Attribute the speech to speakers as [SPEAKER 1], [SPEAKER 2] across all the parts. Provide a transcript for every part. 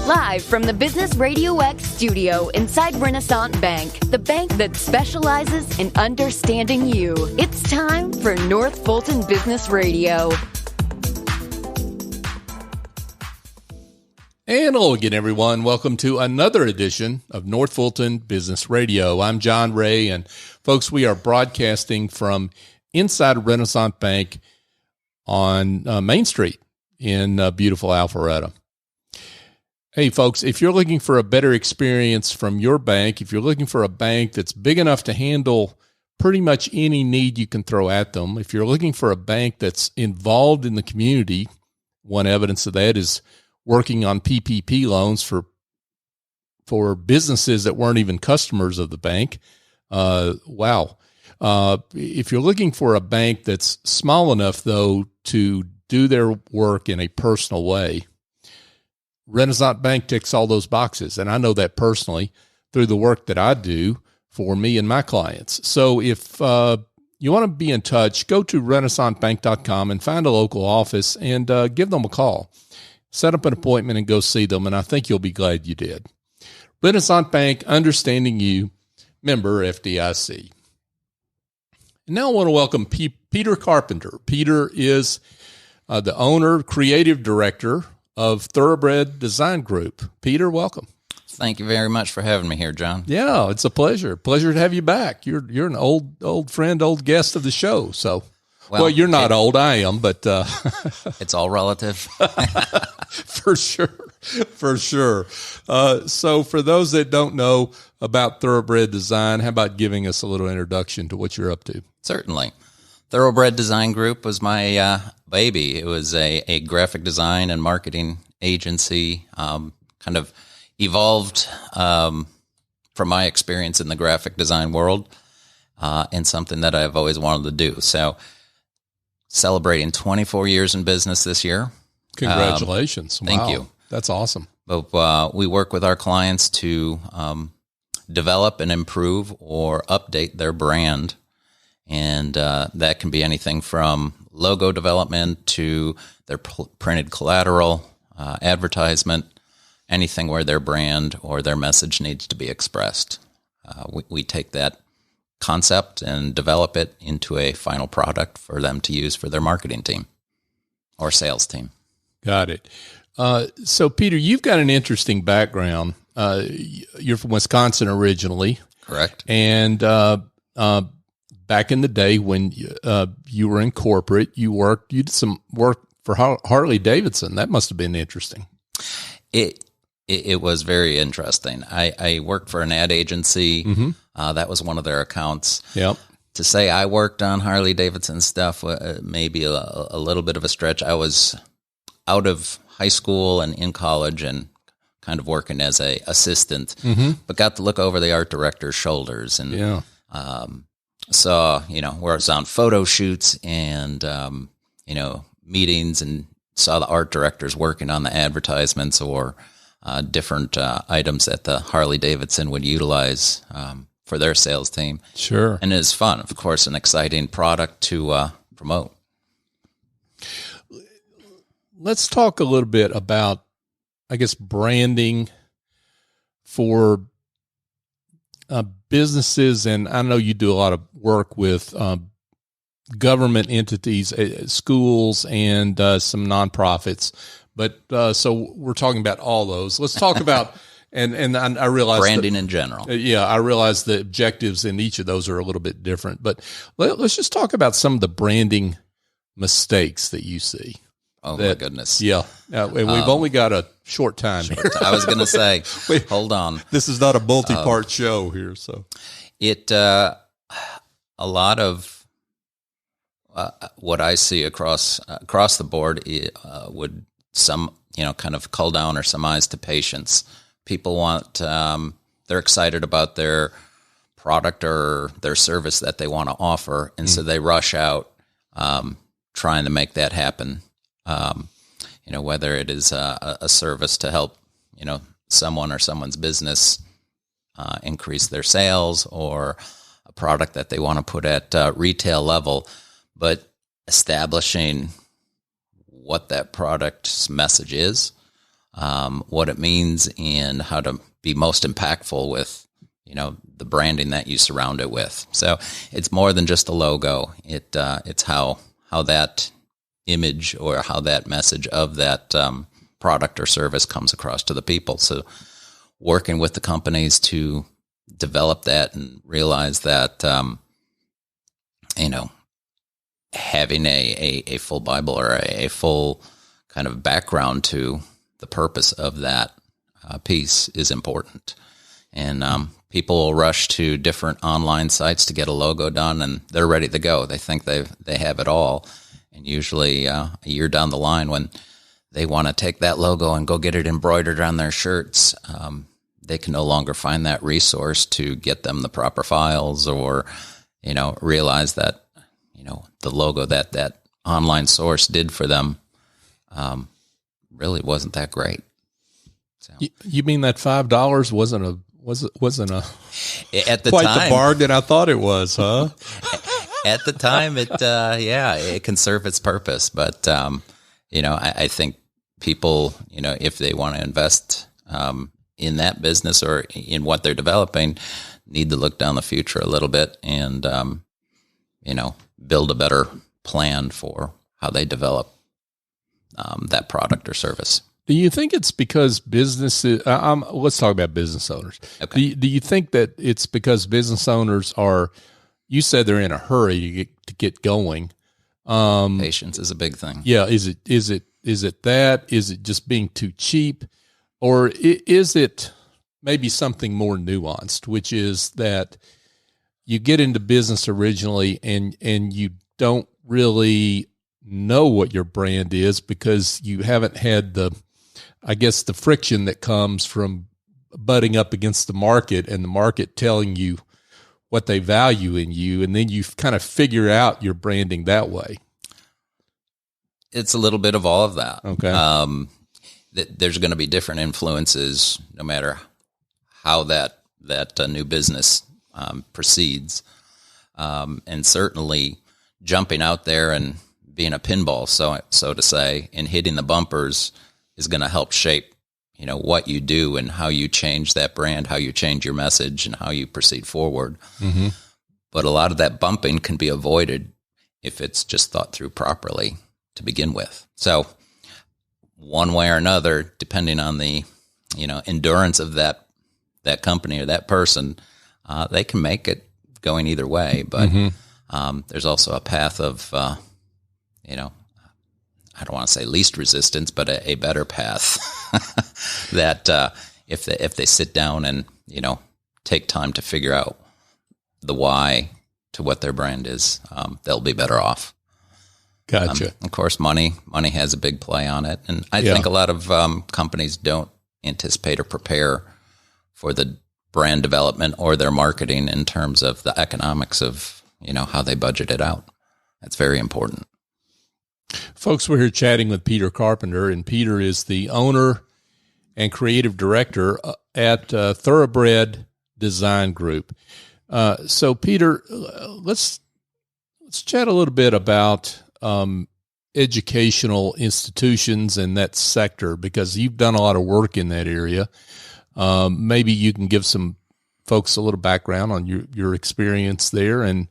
[SPEAKER 1] Live from the Business RadioX studio inside Renaissance Bank, the bank that specializes in understanding you. It's time for North Fulton Business Radio.
[SPEAKER 2] And hello again, everyone. Welcome to another edition of North Fulton Business Radio. I'm John Ray, and folks, we are broadcasting from inside Renaissance Bank on Main Street in beautiful Alpharetta. Hey, folks, if you're looking for a better experience from your bank, if you're looking for a bank that's big enough to handle pretty much any need you can throw at them, if you're looking for a bank that's involved in the community, one evidence of that is working on PPP loans for businesses that weren't even customers of the bank. Wow. If you're looking for a bank that's small enough, though, to do their work in a personal way, Renaissance Bank ticks all those boxes. And I know that personally through the work that I do for me and my clients. So if you want to be in touch, go to renaissancebank.com and find a local office and give them a call. Set up an appointment and go see them, and I think you'll be glad you did. Renaissance Bank, understanding you, member FDIC. And now I want to welcome Peter Carpenter. Peter is the owner, creative director of Thoroughbred Design Group. Peter, welcome.
[SPEAKER 3] Thank you very much for having me here, John.
[SPEAKER 2] Yeah, it's a pleasure. Pleasure to have you back. You're an old friend, old guest of the show, so. Well, you're not old. I am, but
[SPEAKER 3] it's all relative.
[SPEAKER 2] For sure. So for those that don't know about Thoroughbred Design, how about giving us a little introduction to what you're up to?
[SPEAKER 3] Certainly. Thoroughbred Design Group was my baby. It was a graphic design and marketing agency, kind of evolved from my experience in the graphic design world, and something that I've always wanted to do. So celebrating 24 years in business this year.
[SPEAKER 2] Congratulations.
[SPEAKER 3] Thank you.
[SPEAKER 2] That's awesome.
[SPEAKER 3] But we work with our clients to develop and improve or update their brand. And that can be anything from logo development to their printed collateral, advertisement, anything where their brand or their message needs to be expressed. We take that concept and develop it into a final product for them to use for their marketing team or sales team.
[SPEAKER 2] Got it. So, Peter, you've got an interesting background. You're from Wisconsin originally.
[SPEAKER 3] Correct.
[SPEAKER 2] And back in the day when you were in corporate, you did some work for Harley Davidson. That must have been interesting.
[SPEAKER 3] It was very interesting. I worked for an ad agency. Mm-hmm. That was one of their accounts.
[SPEAKER 2] Yep.
[SPEAKER 3] To say I worked on Harley Davidson stuff, maybe a little bit of a stretch. I was out of high school and in college and kind of working as a assistant, mm-hmm. but got to look over the art director's shoulders and saw, where I was on photo shoots and, meetings and saw the art directors working on the advertisements or different items that the Harley Davidson would utilize for their sales team.
[SPEAKER 2] Sure.
[SPEAKER 3] And it's fun, of course, an exciting product to promote.
[SPEAKER 2] Let's talk a little bit about, I guess, branding for businesses. And I know you do a lot of work with government entities, schools, and some nonprofits. But so we're talking about all those. Let's talk about, and I realize
[SPEAKER 3] branding in general.
[SPEAKER 2] Yeah, I realize the objectives in each of those are a little bit different. But let's just talk about some of the branding mistakes that you see.
[SPEAKER 3] Oh, my goodness.
[SPEAKER 2] Yeah. We've only got a short time here.
[SPEAKER 3] I was going to say, hold on.
[SPEAKER 2] This is not a multi-part show here. So
[SPEAKER 3] a lot of what I see across the board would some, kind of cull down or surmise to patience. People want, they're excited about their product or their service that they want to offer. And so they rush out trying to make that happen. Whether it is a service to help, someone or someone's business increase their sales or a product that they want to put at retail level, but establishing what that product's message is, what it means and how to be most impactful with, the branding that you surround it with. So it's more than just a logo. It's how that image or how that message of that product or service comes across to the people. So working with the companies to develop that and realize that, having a full Bible or a full kind of background to the purpose of that piece is important. And people will rush to different online sites to get a logo done, and they're ready to go. They think they have it all. And usually a year down the line, when they want to take that logo and go get it embroidered on their shirts, they can no longer find that resource to get them the proper files or, realize that, the logo that online source did for them really wasn't that great. So.
[SPEAKER 2] You mean that $5 wasn't a
[SPEAKER 3] at the
[SPEAKER 2] quite
[SPEAKER 3] time,
[SPEAKER 2] the bargain I thought it was, huh?
[SPEAKER 3] At the time, it can serve its purpose. But, I think people, if they want to invest in that business or in what they're developing, need to look down the future a little bit and, build a better plan for how they develop that product or service.
[SPEAKER 2] Do you think it's because businesses, let's talk about business owners.
[SPEAKER 3] Okay.
[SPEAKER 2] Do you think that it's because business owners are, you said they're in a hurry to get going.
[SPEAKER 3] Patience is a big thing.
[SPEAKER 2] Yeah. Is it that? Is it just being too cheap? Or is it maybe something more nuanced, which is that you get into business originally and you don't really know what your brand is because you haven't had the friction that comes from butting up against the market and the market telling you what they value in you. And then you kind of figure out your branding that way.
[SPEAKER 3] It's a little bit of all of that.
[SPEAKER 2] Okay.
[SPEAKER 3] There's going to be different influences no matter how that new business proceeds. And certainly jumping out there and being a pinball, so to say, and hitting the bumpers is going to help shape, what you do and how you change that brand, how you change your message and how you proceed forward.
[SPEAKER 2] Mm-hmm.
[SPEAKER 3] But a lot of that bumping can be avoided if it's just thought through properly to begin with. So one way or another, depending on the, endurance of that company or that person, they can make it going either way. But there's also a path of, I don't want to say least resistance, but a better path that if they sit down and, take time to figure out the why to what their brand is, they'll be better off.
[SPEAKER 2] Gotcha.
[SPEAKER 3] Of course, money has a big play on it. And I think a lot of companies don't anticipate or prepare for the brand development or their marketing in terms of the economics of, how they budget it out. That's very important.
[SPEAKER 2] Folks, we're here chatting with Peter Carpenter, and Peter is the owner and creative director at Thoroughbred Design Group. So, Peter, let's chat a little bit about educational institutions and that sector, because you've done a lot of work in that area. Maybe you can give some folks a little background on your experience there and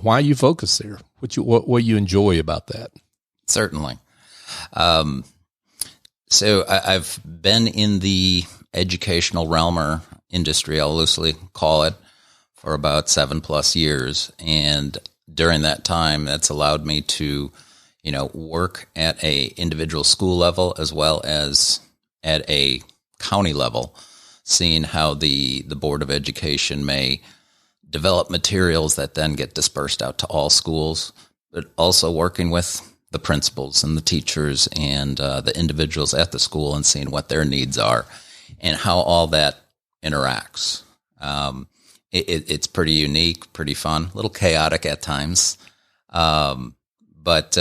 [SPEAKER 2] why you focus there, what you enjoy about that.
[SPEAKER 3] Certainly. So I've been in the educational realm or industry, I'll loosely call it, for about 7+ years. And during that time, that's allowed me to, work at a individual school level as well as at a county level, seeing how the Board of Education may develop materials that then get dispersed out to all schools, but also working with the principals and the teachers and the individuals at the school and seeing what their needs are and how all that interacts. It's pretty unique, pretty fun, a little chaotic at times. But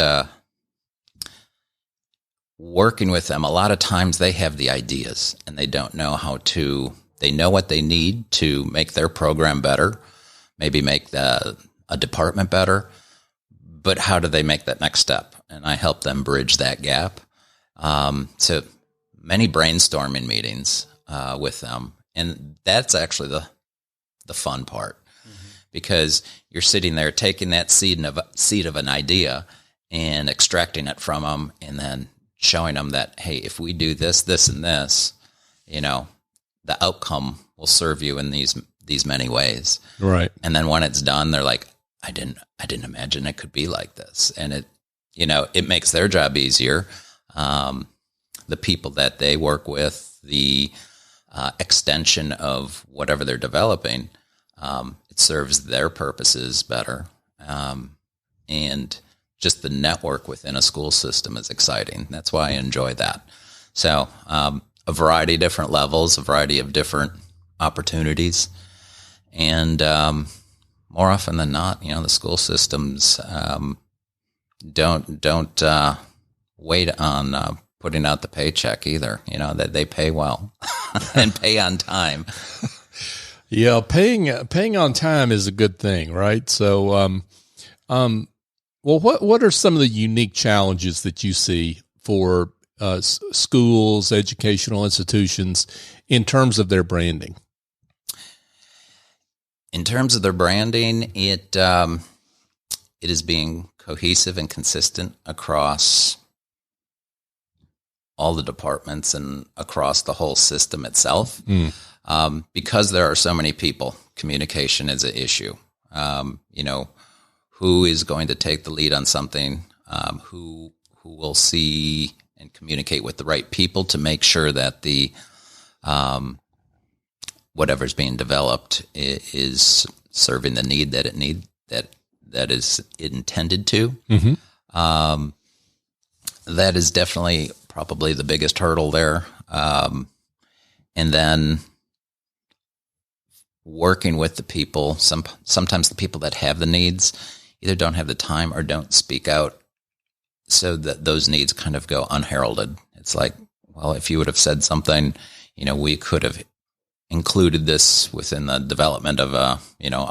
[SPEAKER 3] working with them, a lot of times they have the ideas and they don't know they know what they need to make their program better, maybe make a department better, but how do they make that next step? And I help them bridge that gap. So many brainstorming meetings with them, and that's actually the fun part, because you're sitting there taking that seed of an idea and extracting it from them, and then showing them that, hey, if we do this, this, and this, the outcome will serve you in these many ways.
[SPEAKER 2] Right.
[SPEAKER 3] And then when it's done, they're like, I didn't imagine it could be like this. And it makes their job easier. The people that they work with, the extension of whatever they're developing, it serves their purposes better. And just the network within a school system is exciting. That's why I enjoy that. So a variety of different levels, a variety of different opportunities. And more often than not, the school systems don't wait on putting out the paycheck either. That they pay well and pay on time.
[SPEAKER 2] Yeah, paying on time is a good thing, right? So, well, what are some of the unique challenges that you see for schools, educational institutions, in terms of their branding?
[SPEAKER 3] In terms of their branding, it is being cohesive and consistent across all the departments and across the whole system itself. Because there are so many people, communication is an issue. Who is going to take the lead on something? Who will see and communicate with the right people to make sure that the whatever's being developed is serving the need that is intended to. Mm-hmm. That is definitely probably the biggest hurdle there. And then working with the people, sometimes the people that have the needs either don't have the time or don't speak out, so that those needs kind of go unheralded. It's like, well, if you would have said something, we could have included this within the development of a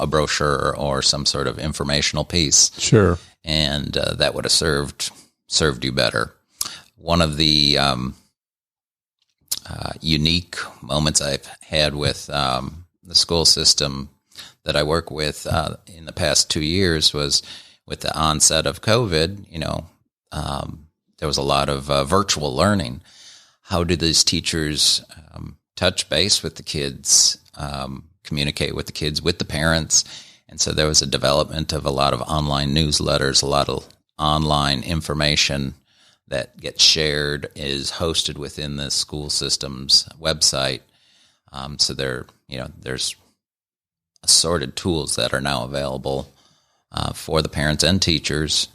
[SPEAKER 3] brochure or some sort of informational piece.
[SPEAKER 2] Sure.
[SPEAKER 3] And that would have served you better. One of the unique moments I've had with the school system that I work with in the past 2 years was with the onset of COVID. There was a lot of virtual learning. How do these teachers touch base with the kids, communicate with the kids, with the parents? And so there was a development of a lot of online newsletters, a lot of online information that gets shared, is hosted within the school system's website. So there's assorted tools that are now available for the parents and teachers,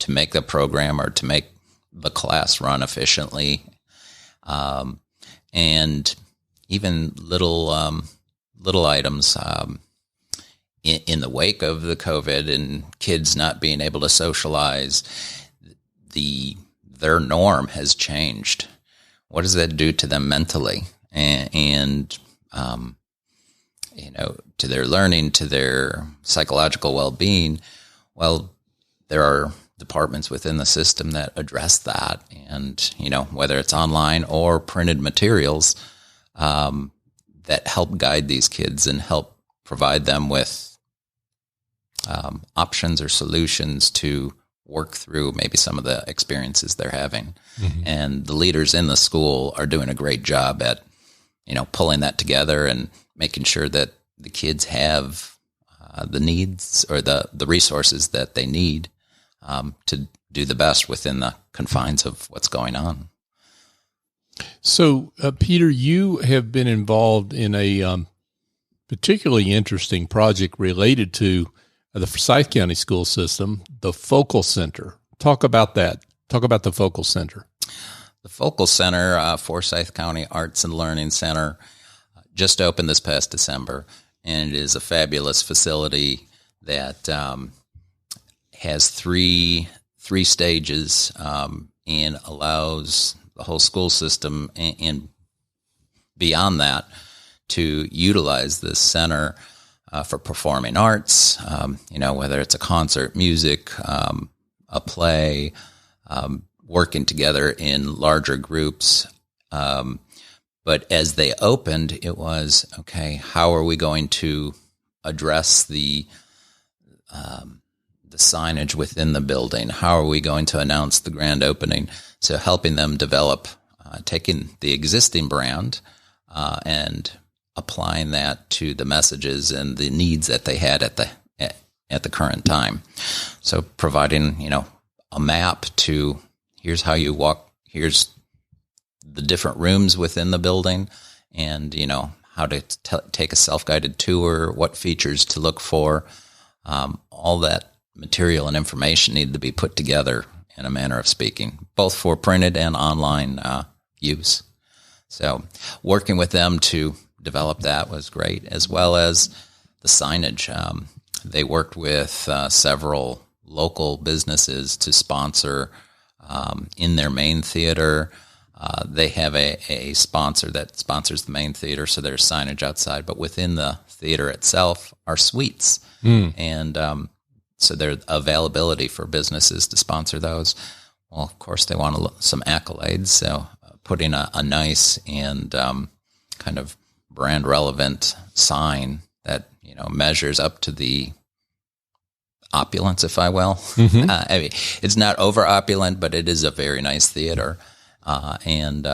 [SPEAKER 3] to make the program or to make the class run efficiently. And even little items in the wake of the COVID and kids not being able to socialize, their norm has changed. What does that do to them mentally? And to their learning, to their psychological well-being? Well, there are departments within the system that address that, and whether it's online or printed materials that help guide these kids and help provide them with options or solutions to work through maybe some of the experiences they're having. Mm-hmm. And the leaders in the school are doing a great job at pulling that together and making sure that the kids have the needs or the resources that they need to do the best within the confines of what's going on.
[SPEAKER 2] So, Peter, you have been involved in a particularly interesting project related to the Forsyth County school system, the Focal Center. Talk about that. Talk about the Focal Center.
[SPEAKER 3] The Focal Center, Forsyth County Arts and Learning Center, just opened this past December, and it is a fabulous facility that has three stages and allows the whole school system and beyond that to utilize this center for performing arts, whether it's a concert, music, a play, working together in larger groups. But as they opened, it was, okay, how are we going to address the signage within the building? How are we going to announce the grand opening? So helping them develop, taking the existing brand and applying that to the messages and the needs that they had at the current time. So providing, a map to, here's how you walk, here's the different rooms within the building, and, how to take a self-guided tour, what features to look for. All that material and information needed to be put together in a manner of speaking, both for printed and online use. So working with them to develop that was great, as well as the signage. They worked with several local businesses to sponsor in their main theater. They have a sponsor that sponsors the main theater, so there's signage outside. But within the theater itself are suites. And so there's availability for businesses to sponsor those. Well, of course, they want some accolades, so putting a nice and kind of brand-relevant sign that, measures up to the opulence, if I will. I mean, it's not over-opulent, but it is a very nice theater. And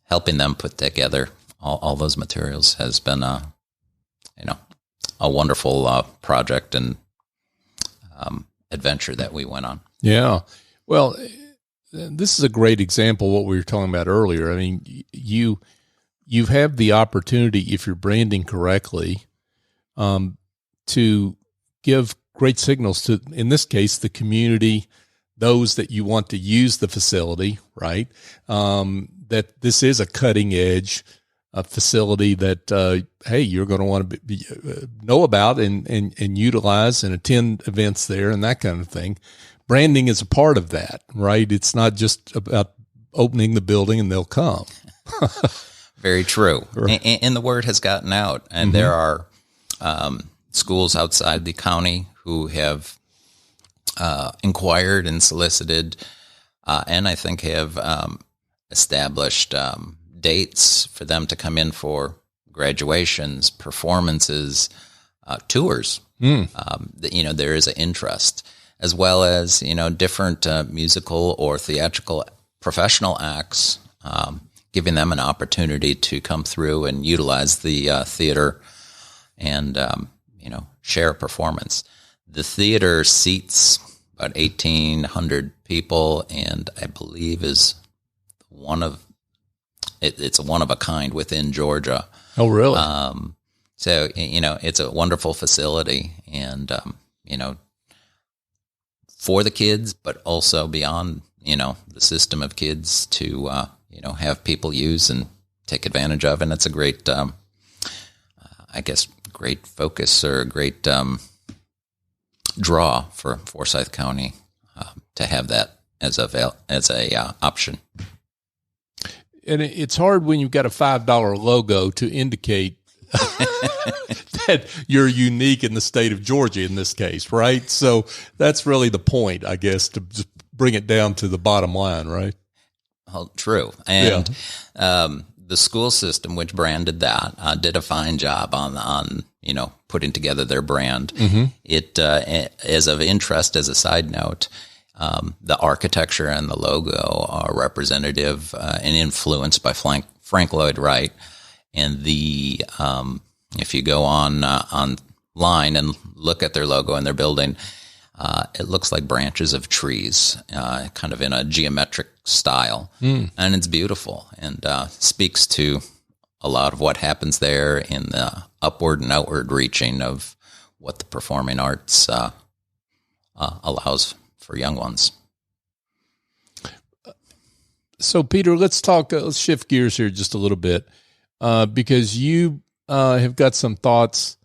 [SPEAKER 3] helping them put together all those materials has been a wonderful project and adventure that we went on.
[SPEAKER 2] Yeah. Well, this is a great example of what we were talking about earlier. I mean, you have the opportunity, if you're branding correctly, to give great signals to, in this case, the community, those that you want to use the facility, right? That this is a cutting edge facility that, hey, you're going to want to know about and utilize and attend events there and that kind of thing. Branding is a part of that, right? It's not just about opening the building and they'll come.
[SPEAKER 3] Very true. And the word has gotten out, and there are schools outside the county who have inquired and solicited, and I think have established dates for them to come in for graduations, performances, tours. There is an interest, as well as different musical or theatrical professional acts, giving them an opportunity to come through and utilize the theater and share a performance. The theater seats about 1,800 people, and I believe is it's one of a kind within Georgia.
[SPEAKER 2] Oh, really?
[SPEAKER 3] So it's a wonderful facility, and for the kids, but also beyond the system of kids to have people use and take advantage of, and it's a great, great focus or great draw for Forsyth County to have that as a option.
[SPEAKER 2] And it's hard when you've got a $5 logo to indicate that you're unique in the state of Georgia in this case, right? So that's really the point, I guess, to just bring it down to the bottom line, right?
[SPEAKER 3] Well, true. And the school system, which branded that, did a fine job on putting together their brand. It is of interest as a side note. The architecture and the logo are representative and influenced by Frank Lloyd Wright. And if you go online and look at their logo and their building, it looks like branches of trees, kind of in a geometric style, and it's beautiful and speaks to a lot of what happens there in the upward and outward reaching of what the performing arts allows for young ones.
[SPEAKER 2] So, Peter, let's shift gears here just a little bit, because you have got some thoughts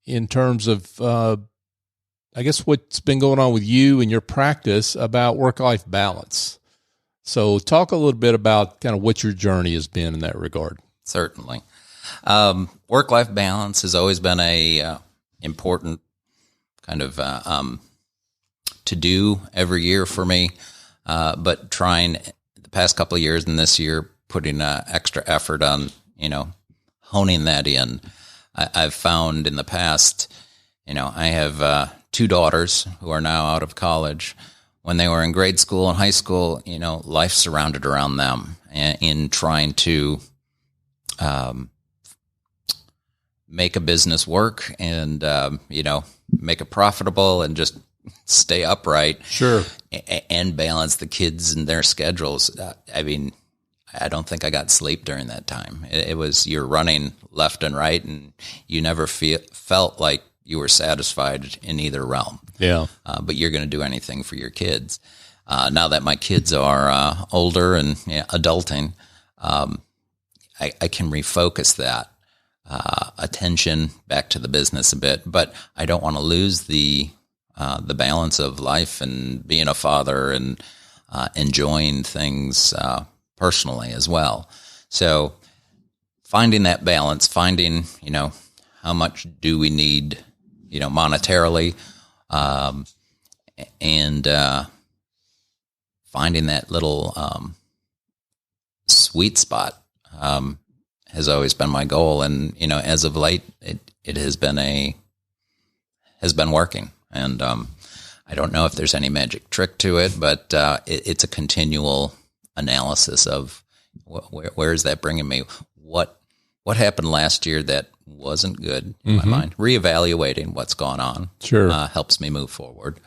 [SPEAKER 2] in terms of, I guess, what's been going on with you and your practice about work-life balance. So talk a little bit about kind of what your journey has been in that regard.
[SPEAKER 3] Certainly. Work-life balance has always been a important kind of to do every year for me. but trying the past couple of years and this year, putting extra effort on, honing that in. I've found in the past, I have 2 daughters who are now out of college. When they were in grade school and high school, life surrounded around them in trying to make a business work and, make it profitable and just stay upright.
[SPEAKER 2] Sure.
[SPEAKER 3] And balance the kids and their schedules. I don't think I got sleep during that time. It was, you're running left and right, and you never felt like you were satisfied in either realm.
[SPEAKER 2] Yeah.
[SPEAKER 3] But you're going to do anything for your kids. Now that my kids are older and adulting, I can refocus that attention back to the business a bit. But I don't want to lose the balance of life and being a father and enjoying things personally as well. So finding that balance, finding, how much do we need, monetarily, and finding that little sweet spot has always been my goal. And, as of late, it has been working. And I don't know if there's any magic trick to it, but it's a continual analysis of where is that bringing me? What happened last year that wasn't good in my mind? Reevaluating what's gone on,
[SPEAKER 2] sure,
[SPEAKER 3] helps me move forward.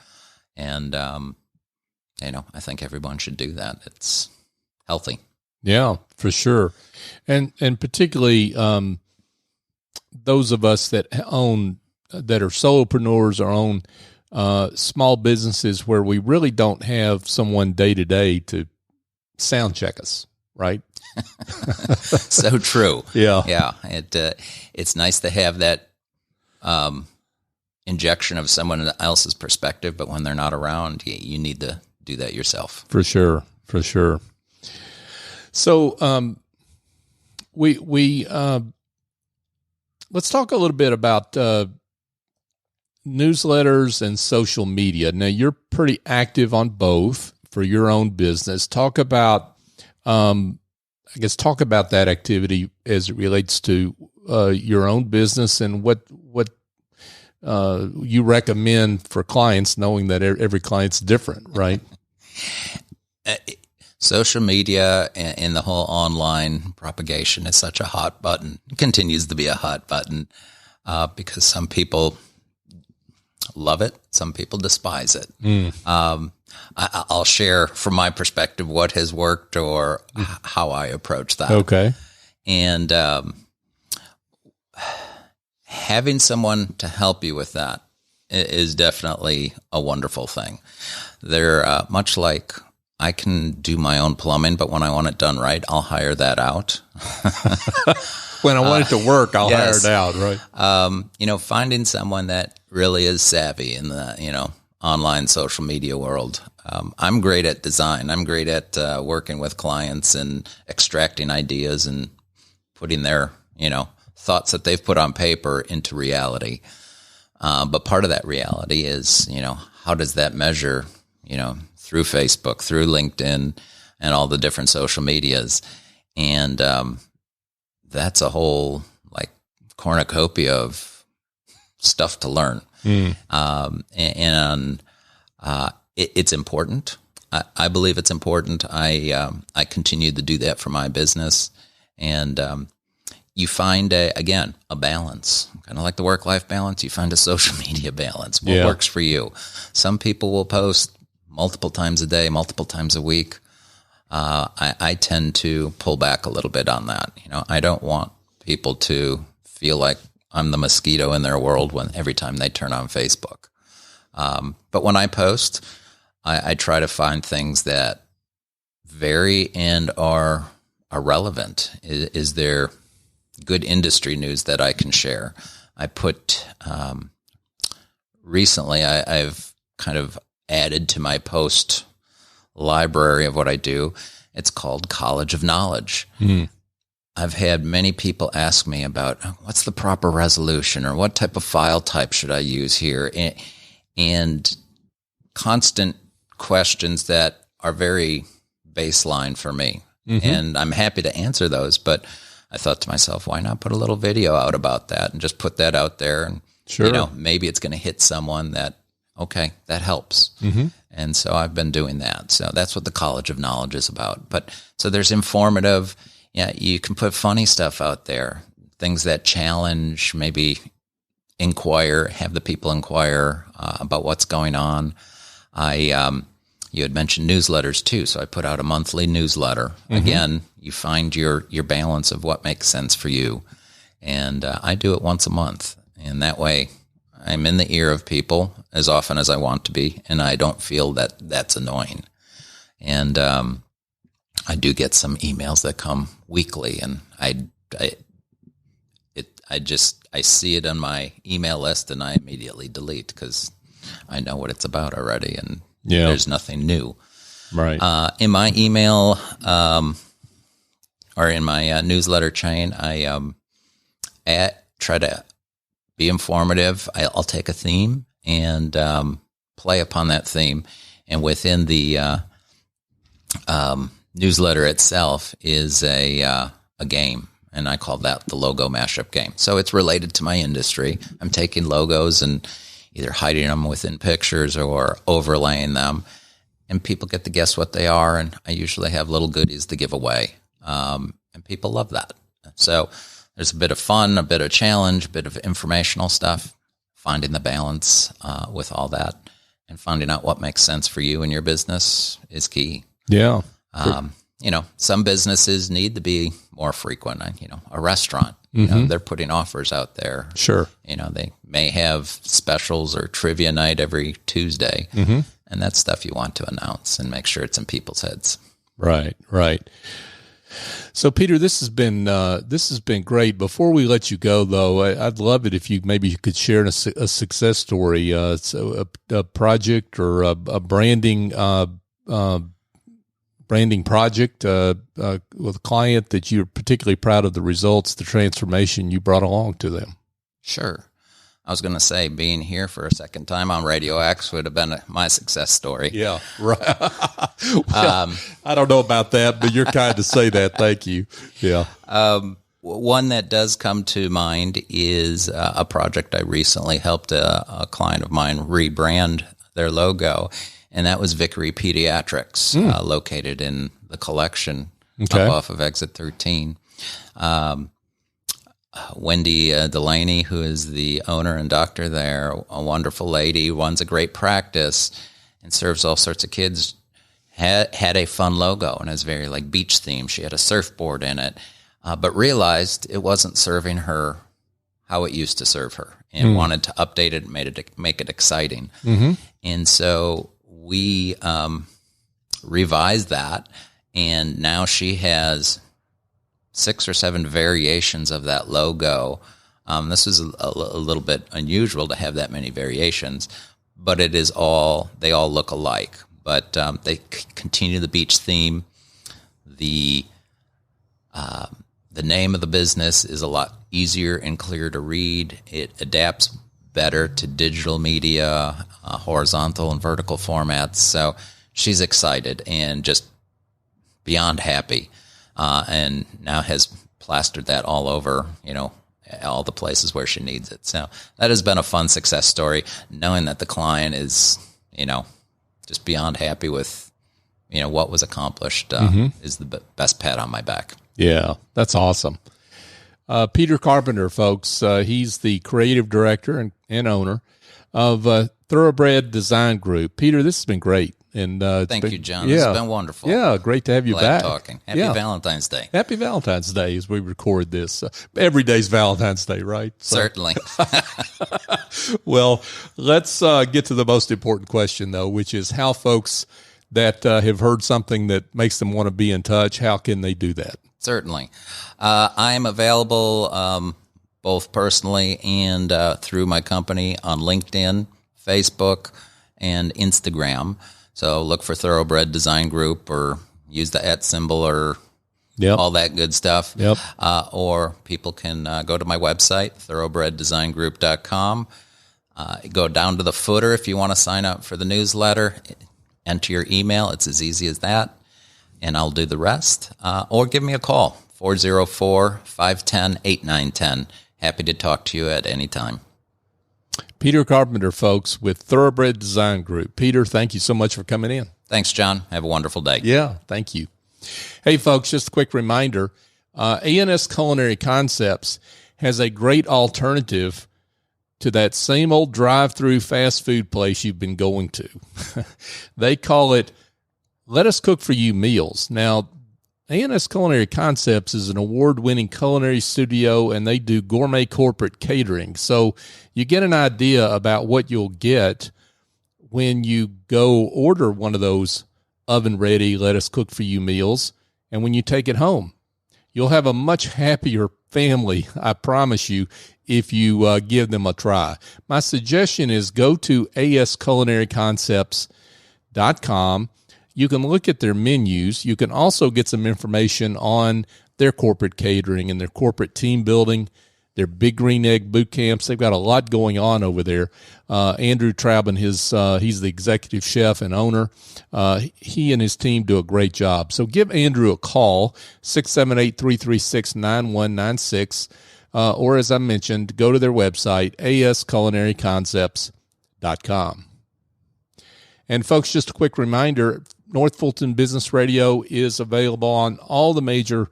[SPEAKER 3] And I think everyone should do that. It's healthy.
[SPEAKER 2] Yeah, for sure, and particularly those of us that are solopreneurs or own small businesses where we really don't have someone day to day to sound check us, right?
[SPEAKER 3] So true.
[SPEAKER 2] Yeah.
[SPEAKER 3] Yeah. It's nice to have that injection of someone else's perspective, but when they're not around, you need to do that yourself.
[SPEAKER 2] For sure. For sure. So we let's talk a little bit about newsletters and social media. Now, you're pretty active on both for your own business. Talk about, talk about that activity as it relates to your own business and what you recommend for clients, knowing that every client's different, right?
[SPEAKER 3] Social media and the whole online propagation is such a hot button. It continues to be a hot button because some people love it, some people despise it. I'll share from my perspective what has worked or how I approach that.
[SPEAKER 2] Okay.
[SPEAKER 3] And having someone to help you with that is definitely a wonderful thing. They're much like I can do my own plumbing, but when I want it done right, I'll hire that out.
[SPEAKER 2] When I want it to work, I'll hire it out, right?
[SPEAKER 3] Finding someone that really is savvy in the, online social media world. I'm great at design. I'm great at working with clients and extracting ideas and putting their, thoughts that they've put on paper into reality. But part of that reality is, how does that measure, through Facebook, through LinkedIn, and all the different social medias. And that's a whole cornucopia of stuff to learn. It's important. I believe it's important. I continue to do that for my business. And you find, a balance, kind of like the work-life balance. You find a social media balance. What works for you? Some people will post multiple times a day, multiple times a week. I tend to pull back a little bit on that. I don't want people to feel like I'm the mosquito in their world every time they turn on Facebook. But when I post, I try to find things that vary and are relevant. Is there good industry news that I can share? I put recently, I've kind of added to my post library of what I do. It's called College of Knowledge. I've had many people ask me about what's the proper resolution or what type of file type should I use here, and constant questions that are very baseline for me.
[SPEAKER 2] Mm-hmm.
[SPEAKER 3] And I'm happy to answer those, but I thought to myself, why not put a little video out about that and just put that out there? And,
[SPEAKER 2] Sure.
[SPEAKER 3] maybe it's going to hit someone that helps.
[SPEAKER 2] Mm-hmm.
[SPEAKER 3] And so I've been doing that. So that's what the College of Knowledge is about. But so there's informative, you can put funny stuff out there, things that challenge, maybe have the people inquire about what's going on. You had mentioned newsletters too, so I put out a monthly newsletter. Mm-hmm. Again, you find your balance of what makes sense for you, and I do it once a month, and that way I'm in the ear of people as often as I want to be, and I don't feel that that's annoying. And I do get some emails that come weekly, and I see it on my email list, and I immediately delete because I know what it's about already, and there's nothing new.
[SPEAKER 2] Right.
[SPEAKER 3] In my email or in my newsletter chain, I try to be informative. I'll take a theme and play upon that theme, and within the newsletter itself is a game. And I call that the logo mashup game. So it's related to my industry. I'm taking logos and either hiding them within pictures or overlaying them. And people get to guess what they are. And I usually have little goodies to give away. And people love that. So there's a bit of fun, a bit of challenge, a bit of informational stuff, finding the balance with all that. And finding out what makes sense for you and your business is key.
[SPEAKER 2] Yeah.
[SPEAKER 3] Some businesses need to be more frequent. A restaurant,
[SPEAKER 2] Mm-hmm.
[SPEAKER 3] They're putting offers out there.
[SPEAKER 2] Sure.
[SPEAKER 3] They may have specials or trivia night every Tuesday,
[SPEAKER 2] Mm-hmm.
[SPEAKER 3] and that's stuff you want to announce and make sure it's in people's heads.
[SPEAKER 2] Right. So, Peter, this has been great. Before we let you go, though, I'd love it if you could share a success story, so a project or a branding project with a client that you're particularly proud of the results, the transformation you brought along to them.
[SPEAKER 3] Sure. I was going to say being here for a second time on Radio X would have been my success story.
[SPEAKER 2] Yeah, right. I don't know about that, but you're kind to say that. Thank you. Yeah.
[SPEAKER 3] One that does come to mind is a project I recently helped a client of mine rebrand their logo, and that was Vickery Pediatrics, located in the Collection up off of Exit 13. Wendy Delaney, who is the owner and doctor there, a wonderful lady, runs a great practice and serves all sorts of kids, had a fun logo and is very like beach themed. She had a surfboard in it, but realized it wasn't serving her how it used to serve her and wanted to update it and make it exciting.
[SPEAKER 2] Mm-hmm.
[SPEAKER 3] And so we revised that, and now she has 6 or 7 variations of that logo. This is a little bit unusual to have that many variations, but they all look alike. But they continue the beach theme. The name of the business is a lot easier and clearer to read. It adapts better to digital media, horizontal and vertical formats. So she's excited and just beyond happy. And now has plastered that all over, all the places where she needs it. So that has been a fun success story, knowing that the client is, just beyond happy with, what was accomplished, is the best pat on my back.
[SPEAKER 2] Yeah, that's awesome. Peter Carpenter, folks, he's the creative director and owner of Thoroughbred Design Group. Peter, this has been great. And
[SPEAKER 3] thank you, John. This has been wonderful.
[SPEAKER 2] Yeah, great to have you
[SPEAKER 3] Glad
[SPEAKER 2] back.
[SPEAKER 3] Talking. Happy Valentine's Day.
[SPEAKER 2] Happy Valentine's Day as we record this. Every day's Valentine's Day, right? So.
[SPEAKER 3] Certainly.
[SPEAKER 2] Well, let's get to the most important question, though, which is how folks that have heard something that makes them want to be in touch, how can they do that?
[SPEAKER 3] Certainly. I am available both personally and through my company on LinkedIn, Facebook, and Instagram. So look for Thoroughbred Design Group or use the @ symbol or all that good stuff.
[SPEAKER 2] Yep.
[SPEAKER 3] Or people can go to my website, thoroughbreddesigngroup.com. Go down to the footer if you want to sign up for the newsletter. enter your email. It's as easy as that, and I'll do the rest. Or give me a call, 404-510-8910. Happy to talk to you at any time.
[SPEAKER 2] Peter Carpenter, folks, with Thoroughbred Design Group. Peter, thank you so much for coming in.
[SPEAKER 3] Thanks, John. Have a wonderful day.
[SPEAKER 2] Yeah, thank you. Hey, folks, just a quick reminder, A&S Culinary Concepts has a great alternative to that same old drive-through fast food place you've been going to. They call it Let Us Cook For You Meals. Now, A&S Culinary Concepts is an award-winning culinary studio, and they do gourmet corporate catering. So you get an idea about what you'll get when you go order one of those oven-ready Let Us Cook For You meals, and when you take it home. You'll have a much happier family, I promise you, if you give them a try. My suggestion is go to asculinaryconcepts.com. You can look at their menus. You can also get some information on their corporate catering and their corporate team building, their Big Green Egg boot camps. They've got a lot going on over there. Andrew Traubin, he's the executive chef and owner. He and his team do a great job. So give Andrew a call, 678-336-9196. Or as I mentioned, go to their website, asculinaryconcepts.com. And folks, just a quick reminder, North Fulton Business Radio is available on all the major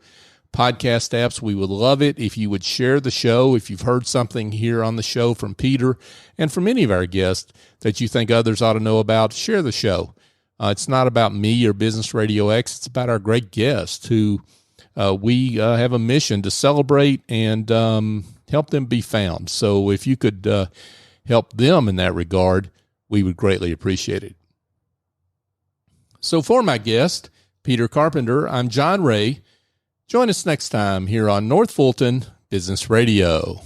[SPEAKER 2] podcast apps. We would love it if you would share the show. If you've heard something here on the show from Peter and from any of our guests that you think others ought to know about, share the show. It's not about me or Business RadioX. It's about our great guests who we have a mission to celebrate and help them be found. So if you could help them in that regard, we would greatly appreciate it. So for my guest, Peter Carpenter, I'm John Ray. Join us next time here on North Fulton Business Radio.